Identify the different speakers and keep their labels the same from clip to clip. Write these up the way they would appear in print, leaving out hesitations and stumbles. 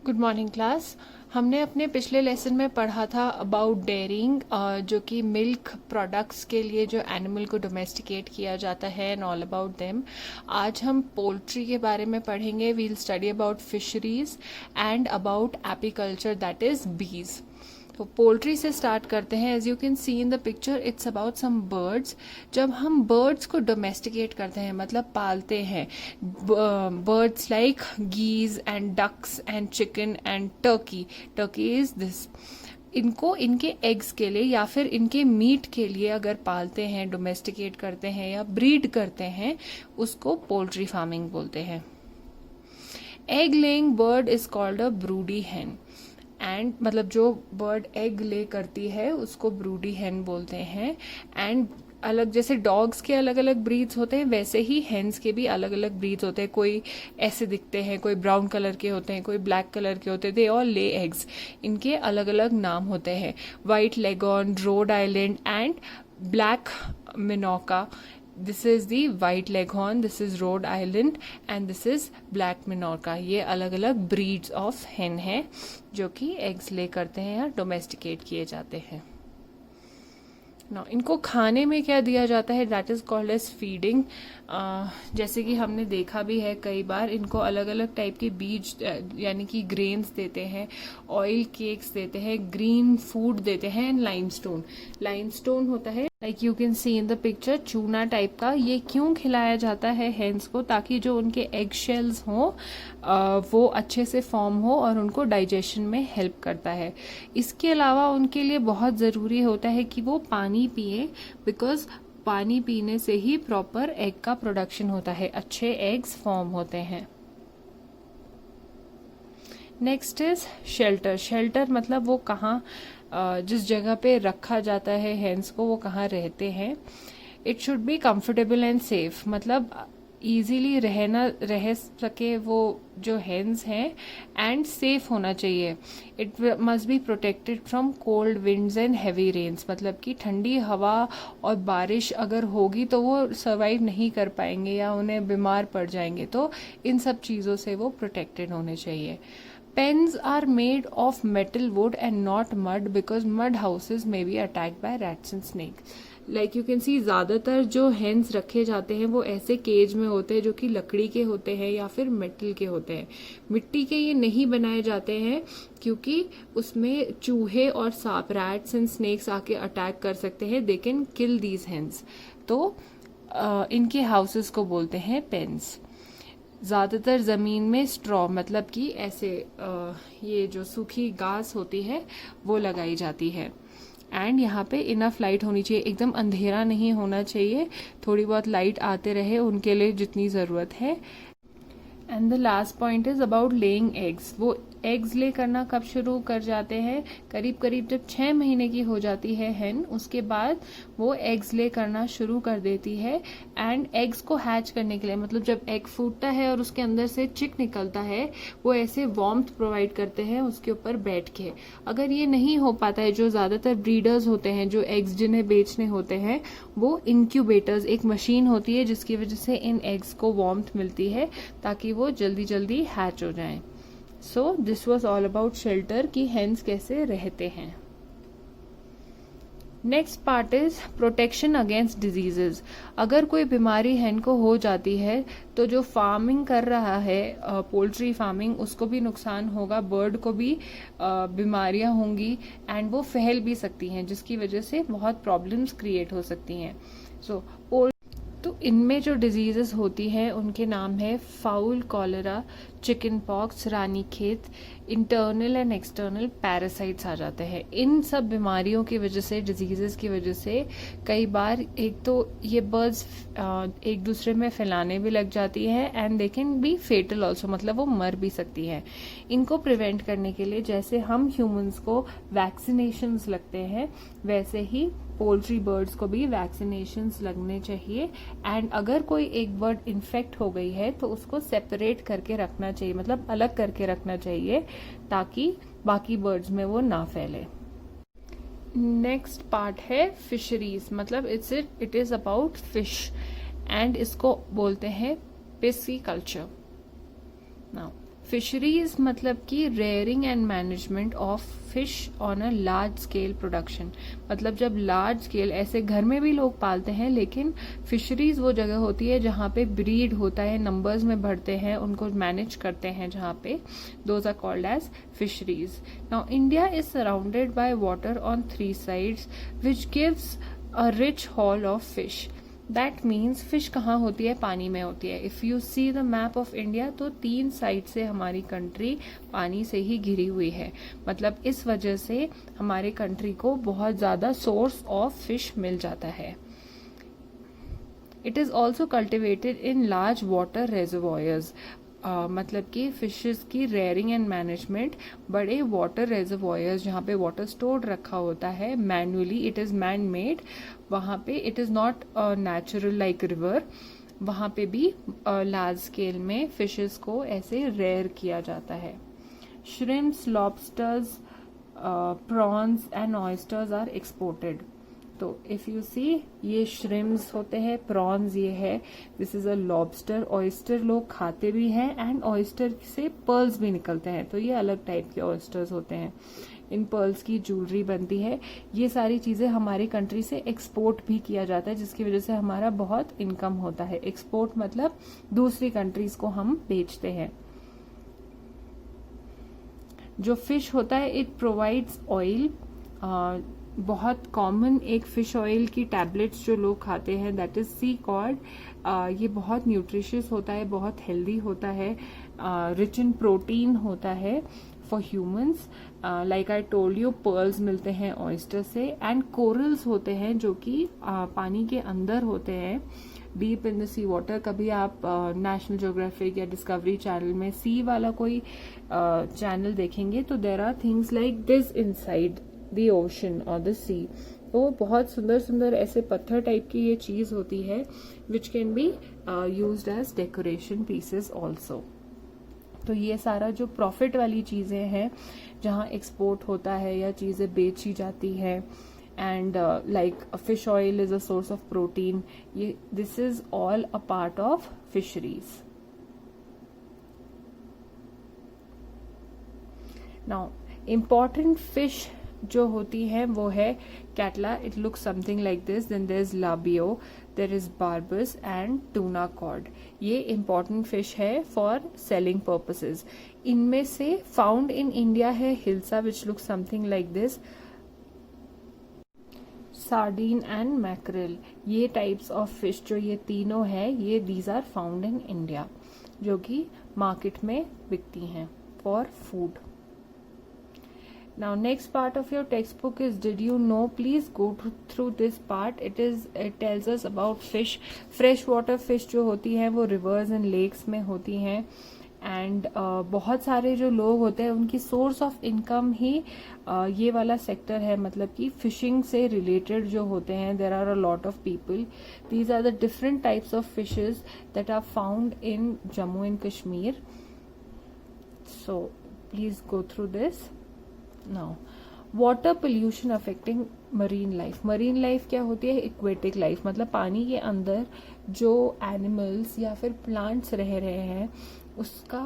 Speaker 1: Good morning class. हमने अपने पिछले लेसन में पढ़ा था अबाउट डेयरिंग, जो कि मिल्क प्रोडक्ट्स के लिए जो एनिमल को डोमेस्टिकेट किया जाता है एंड ऑल अबाउट देम। आज हम पोल्ट्री के बारे में पढ़ेंगे। We'll study about fisheries and about apiculture, that is bees. तो पोल्ट्री से स्टार्ट करते हैं। As you can see in the picture, it's about some birds. जब हम बर्ड्स को डोमेस्टिकेट करते हैं, मतलब पालते हैं, birds like geese and ducks and chicken and turkey is this. इनको इनके एग्स के लिए या फिर इनके मीट के लिए अगर पालते हैं, डोमेस्टिकेट करते हैं या ब्रीड करते हैं, उसको पोल्ट्री फार्मिंग बोलते हैं। Egg laying bird is called a broody hen, and मतलब जो बर्ड एग ले करती है उसको ब्रूडी hen बोलते हैं। एंड अलग, जैसे डॉग्स के अलग अलग ब्रीड्स होते हैं, वैसे ही हेन्स के भी अलग अलग ब्रीड्स होते हैं। कोई ऐसे दिखते हैं, कोई ब्राउन कलर के होते हैं, कोई ब्लैक कलर के होते हैं। They all lay eggs. इनके अलग अलग नाम होते हैं, white leghorn, Rhode Island and black minorca. This is the white leghorn, this is Rhode Island and this is black minorca. ये अलग अलग ब्रीड्स ऑफ हेन है जो कि एग्स ले करते हैं या डोमेस्टिकेट किए जाते हैं। ना इनको खाने में क्या दिया जाता है, that is called as feeding. जैसे कि हमने देखा भी है कई बार, इनको अलग अलग टाइप के बीज यानी कि ग्रेन्स देते हैं, ऑयल केक्स देते हैं, ग्रीन फूड देते हैं एंड लाइमस्टोन होता है, like you can see in the picture, चूना टाइप का। ये क्यों खिलाया जाता है हेन्स को? ताकि जो उनके एग शेल्स हो वो अच्छे से फॉर्म हो और उनको डाइजेशन में हेल्प करता है। इसके अलावा उनके लिए बहुत ज़रूरी होता है कि वो पानी पिए, बिकॉज पानी पीने से ही प्रॉपर एग का प्रोडक्शन होता है, अच्छे एग्स फॉर्म होते हैं। Next is shelter. शेल्टर मतलब वो कहाँ, जिस जगह पे रखा जाता है हेन्स को, वो कहाँ रहते हैं। It should be comfortable and safe, मतलब इजीली रह सके वो जो हेन्स हैं, एंड सेफ होना चाहिए। It must be protected from cold winds and heavy rains, मतलब कि ठंडी हवा और बारिश अगर होगी तो वो सर्वाइव नहीं कर पाएंगे या उन्हें बीमार पड़ जाएंगे। तो इन सब चीज़ों से वो प्रोटेक्टेड होने चाहिए। Pens are made of metal wood and not mud because mud houses may be attacked by rats and snakes. Like you can see, ज़्यादातर जो हेन्स रखे जाते हैं वो ऐसे केज में होते हैं जो कि लकड़ी के होते हैं या फिर मेटल के होते हैं। मिट्टी के ये नहीं बनाए जाते हैं क्योंकि उसमें चूहे और सांप, रैट्स एंड स्नेक्स आके अटैक कर सकते हैं। They can kill these hens. तो इनके हाउसेस को बोलते हैं पेन्स। ज़्यादातर ज़मीन में स्ट्रॉ, मतलब कि ऐसे ये जो सूखी घास होती है वो लगाई जाती है। एंड यहाँ पे इनफ लाइट होनी चाहिए, एकदम अंधेरा नहीं होना चाहिए, थोड़ी बहुत लाइट आते रहे उनके लिए जितनी ज़रूरत है। And the last point is about laying eggs. वो एग्स ले करना कब शुरू कर जाते हैं? करीब करीब जब 6 महीने की हो जाती है हेन, उसके बाद वो एग्स ले करना शुरू कर देती है। एंड एग्स को हैच करने के लिए, मतलब जब एग फूटता है और उसके अंदर से चिक निकलता है, वो ऐसे वार्मथ प्रोवाइड करते हैं उसके ऊपर बैठ के। अगर ये नहीं हो पाता है, जो ज़्यादातर ब्रीडर्स होते हैं जो एग्स जिन्हें बेचने होते हैं, वो इंक्यूबेटर्स, एक मशीन होती है जिसकी वजह से इन एग्स को वार्मथ मिलती है ताकि वो जल्दी जल्दी हैच हो जाएं। So this was all about shelter, कि हेन्स कैसे रहते हैं। Next part is protection against diseases. अगर कोई बीमारी हेन को हो जाती है तो जो फार्मिंग कर रहा है, पोल्ट्री फार्मिंग, उसको भी नुकसान होगा, बर्ड को भी बीमारियां होंगी एंड वो फैल भी सकती हैं, जिसकी वजह से बहुत प्रॉब्लम्स क्रिएट हो सकती हैं। तो इनमें जो डिजीजेस होती हैं उनके नाम है fowl cholera, chicken pox, Ranikhet, internal and external parasites आ जाते हैं। इन सब बीमारियों की वजह से, डिजीजेस की वजह से कई बार एक तो ये बर्ड्स एक दूसरे में फैलाने भी लग जाती है and they can be fatal also, मतलब वो मर भी सकती हैं। इनको प्रिवेंट करने के लिए जैसे हम ह्यूमंस को वैक्सीनेशंस लगते हैं, वैसे ही पोल्ट्री बर्ड्स को भी वैक्सीनेशंस लगने चाहिए। एंड अगर कोई एक बर्ड इन्फेक्ट हो गई है तो उसको सेपरेट करके रखना चाहिए, मतलब अलग करके रखना चाहिए ताकि बाकी बर्ड्स में वो ना फैले। नेक्स्ट पार्ट है फिशरीज, मतलब it is about fish and इसको बोलते हैं पिस्सी कल्चर। नाउ फिशरीज मतलब कि rearing and management of fish on a large scale production. मतलब जब लार्ज स्केल, ऐसे घर में भी लोग पालते हैं, लेकिन फिशरीज वो जगह होती है जहाँ पे ब्रीड होता है, नंबर्स में बढ़ते हैं, उनको मैनेज करते हैं जहाँ पे, those are called as fisheries. Now India is surrounded by water on 3 sides which gives a rich haul of fish. That means fish कहाँ होती है? पानी में होती है। If you see the map of India, तो 3 साइड से हमारी कंट्री पानी से ही घिरी हुई है। मतलब इस वजह से हमारे कंट्री को बहुत ज्यादा सोर्स ऑफ फिश मिल जाता है। It is also cultivated in large water reservoirs. मतलब कि फिशेस की रेयरिंग एंड मैनेजमेंट बड़े वाटर रेजर्वॉयर्स, जहाँ पे वाटर स्टोर्ड रखा होता है manually, it is man made, वहाँ पे it is not natural like river, वहाँ पे भी लार्ज स्केल में फिशेस को ऐसे रेयर किया जाता है। Shrimps, lobsters, prawns and oysters are exported. तो इफ यू सी, ये श्रिम्स होते हैं, प्रॉन्स ये है, this is a lobster. Oyster लोग खाते भी हैं एंड ऑयस्टर से पर्ल्स भी निकलते हैं, तो ये अलग टाइप के ऑयस्टर्स होते हैं। इन पर्ल्स की ज्वेलरी बनती है। ये सारी चीजें हमारी कंट्री से एक्सपोर्ट भी किया जाता है, जिसकी वजह से हमारा बहुत इनकम होता है। एक्सपोर्ट मतलब दूसरी कंट्रीज को हम बेचते हैं। जो फिश होता है, इट प्रोवाइड्स ऑयल। बहुत कॉमन एक फिश ऑयल की टैबलेट्स जो लोग खाते हैं, दैट इज सी कॉर्ड। ये बहुत न्यूट्रिशियस होता है, बहुत हेल्दी होता है, रिच इन प्रोटीन होता है for humans. Like I told you, pearls मिलते हैं ऑयस्टर से, एंड कोरल्स होते हैं जो कि पानी के अंदर होते हैं, deep in the sea water. कभी आप नेशनल ज्योग्राफिक या डिस्कवरी चैनल में सी वाला कोई चैनल देखेंगे, तो there are things like this inside the ocean और द सी। तो बहुत सुंदर सुंदर ऐसे पत्थर टाइप की ये चीज होती है, which can be used as decoration pieces also. तो ये सारा जो प्रॉफिट वाली चीजें हैं, जहाँ एक्सपोर्ट होता है या चीजें बेची जाती है, and like fish oil is a source of protein, ये this is all a part of fisheries. Now important fish जो होती है वो है catla, it looks something like this, then there is labeo, there is barbus and tuna cod. ये important fish है for selling purposes. इनमें से found in India है hilsa, which looks something like this, sardine and mackerel. ये types of fish जो ये तीनों है, ये these are found in India, जो कि मार्केट में बिकती हैं for food. Now next part of your textbook is did you know? Please go through this part. It tells us about fish. Fresh water fish जो होती है वो rivers and lakes में होती हैं, एंड बहुत सारे जो लोग होते हैं उनकी सोर्स ऑफ इनकम ही ये वाला सेक्टर है, मतलब कि फिशिंग से रिलेटेड जो होते हैं। There are a lot of people, these are the different types of fishes that are found in Jammu and Kashmir. So please go through this. Now water pollution affecting marine life. Marine life क्या होती है? Aquatic life, मतलब पानी के अंदर जो animals या फिर प्लांट्स रह रहे हैं उसका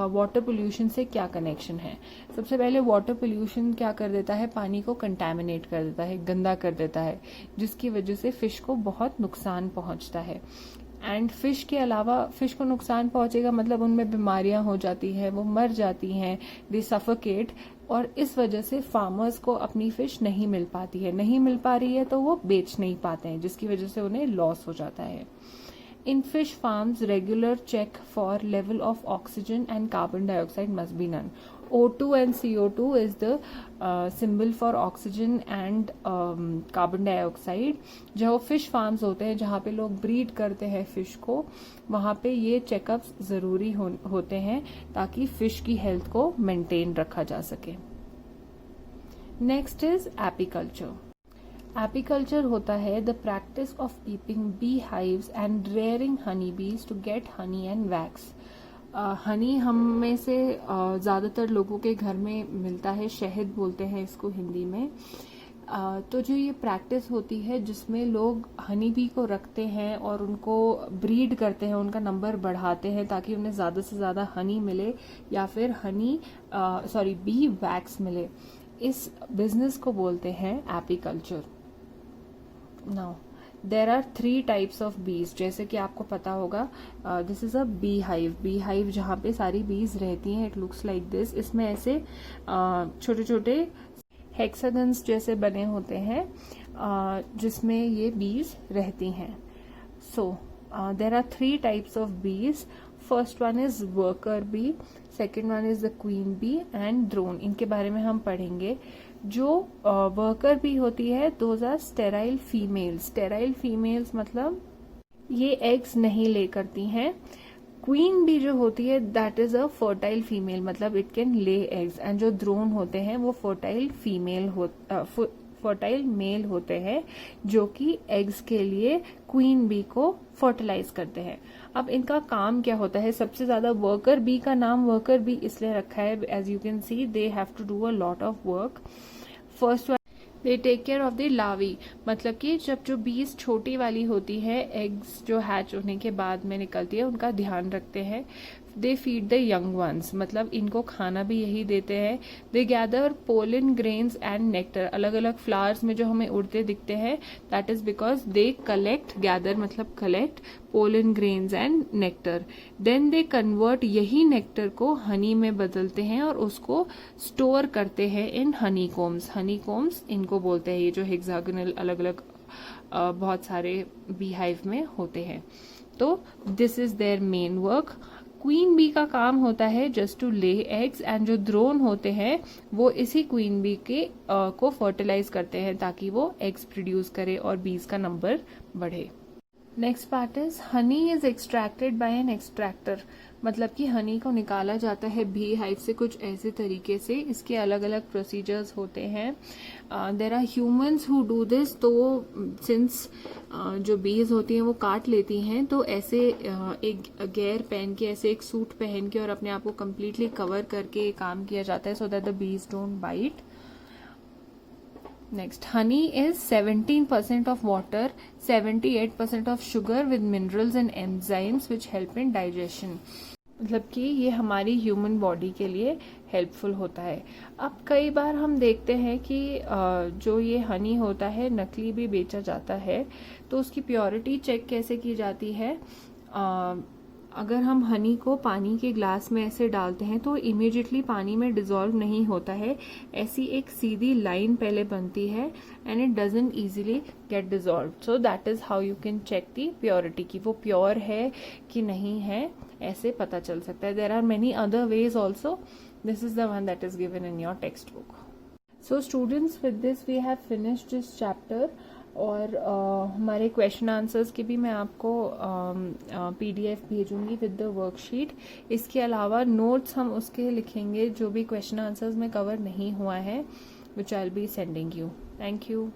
Speaker 1: वाटर पोल्यूशन से क्या कनेक्शन है। सबसे पहले वाटर पोल्यूशन क्या कर देता है? पानी को कंटैमिनेट कर देता है, गंदा कर देता है, जिसकी वजह से फिश को बहुत नुकसान पहुंचता है। एंड फिश के अलावा, फिश को नुकसान पहुंचेगा मतलब उनमें बीमारियां हो जाती है, वो मर जाती हैं, दे सफोकेट, और इस वजह से फार्मर्स को अपनी फिश नहीं मिल पाती है। नहीं मिल पा रही है तो वो बेच नहीं पाते हैं, जिसकी वजह से उन्हें लॉस हो जाता है। In fish farms, regular check for level of oxygen and carbon dioxide must be done. O2 and CO2 is the symbol for oxygen and carbon dioxide. जो फिश फार्म्स होते हैं, जहाँ पे लोग ब्रीड करते हैं फिश को, वहाँ पे ये चेकअप्स जरूरी होते हैं ताकि फिश की हेल्थ को मेंटेन रखा जा सके। Next is apiculture. एपीकल्चर होता है the practice of keeping bee hives and rearing honey bees to get honey and wax. Honey हम में से ज्यादातर लोगों के घर में मिलता है, शहद बोलते हैं इसको हिंदी में। तो जो ये प्रैक्टिस होती है जिसमें लोग हनी बी को रखते हैं और उनको ब्रीड करते हैं, उनका नंबर बढ़ाते हैं ताकि उन्हें ज़्यादा से ज़्यादा हनी मिले या फिर बी वैक्स मिले, इस बिजनेस को बोलते हैं apiculture. Now there are 3 types of bees, जैसे कि आपको पता होगा this is a bee hive जहाँ पे सारी बीज रहती हैं। It looks like this. इसमें ऐसे छोटे छोटे हेक्सागन्स जैसे बने होते हैं जिसमें ये बीज रहती हैं। So there are 3 types of bees. First one is worker bee, second one is the queen bee and drone. इनके बारे में हम पढ़ेंगे। जो वर्कर बी होती है those are sterile females. Sterile females मतलब ये एग्स नहीं ले करती हैं। क्वीन बी जो होती है that is a fertile female, मतलब it can lay eggs. And जो ड्रोन होते हैं वो फर्टाइल मेल होते हैं जो कि एग्स के लिए क्वीन बी को फर्टिलाइज करते हैं। अब इनका काम क्या होता है? सबसे ज्यादा वर्कर बी का नाम वर्कर बी इसलिए रखा है, as you can see they have to do a lot of work. First they take care of the larvae, मतलब कि जब जो बीज छोटी वाली होती है, एग्स जो हैच होने के बाद में निकलती है, उनका ध्यान रखते हैं। They feed the young ones, मतलब इनको खाना भी यही देते हैं। They gather pollen grains and nectar, अलग अलग फ्लावर्स में जो हमें उड़ते दिखते हैं that is because they collect, gather मतलब collect pollen grains and nectar. Then they convert, यही नेक्टर को हनी में बदलते हैं और उसको स्टोर करते हैं इन हनी कोम्स। हनी कोम्स इनको बोलते हैं, ये जो हेक्सागोनल अलग अलग बहुत सारे बी हाइव में होते हैं। तो this is their main work. Queen bee का काम होता है just to lay eggs, and जो ड्रोन होते हैं वो इसी क्वीन बी के को फर्टिलाइज करते हैं ताकि वो एग्स प्रोड्यूस करे और बीज का नंबर बढ़े। Next part is honey is extracted by an extractor, मतलब कि हनी को निकाला जाता है बी हाइव से कुछ ऐसे तरीके से। इसके अलग अलग प्रोसीजर्स होते हैं। There are humans who do this. तो सिंस जो बीज होती हैं वो काट लेती हैं, तो ऐसे एक गेयर पहन के, ऐसे एक सूट पहन के और अपने आप को कम्प्लीटली कवर करके काम किया जाता है so that the bees don't bite. Next, honey is 17% of water, 78% of sugar with minerals and enzymes which help in digestion. मतलब कि ये हमारी ह्यूमन बॉडी के लिए हेल्पफुल होता है। अब कई बार हम देखते हैं कि जो ये हनी होता है नकली भी बेचा जाता है, तो उसकी प्योरिटी चेक कैसे की जाती है? अगर हम हनी को पानी के ग्लास में ऐसे डालते हैं तो इमीडिएटली पानी में डिजोल्व नहीं होता है, ऐसी एक सीधी लाइन पहले बनती है and it doesn't easily get dissolve. So that is how you can check the purity, कि वो प्योर है कि नहीं है, ऐसे पता चल सकता है। There are many other ways also, this is the one that is given in your text book. So students, with this we have finished this chapter. और हमारे क्वेश्चन आंसर्स की भी मैं आपको PDF भेजूंगी विद द वर्कशीट। इसके अलावा notes हम उसके लिखेंगे जो भी क्वेश्चन आंसर्स में कवर नहीं हुआ है, which I will be sending you. Thank you.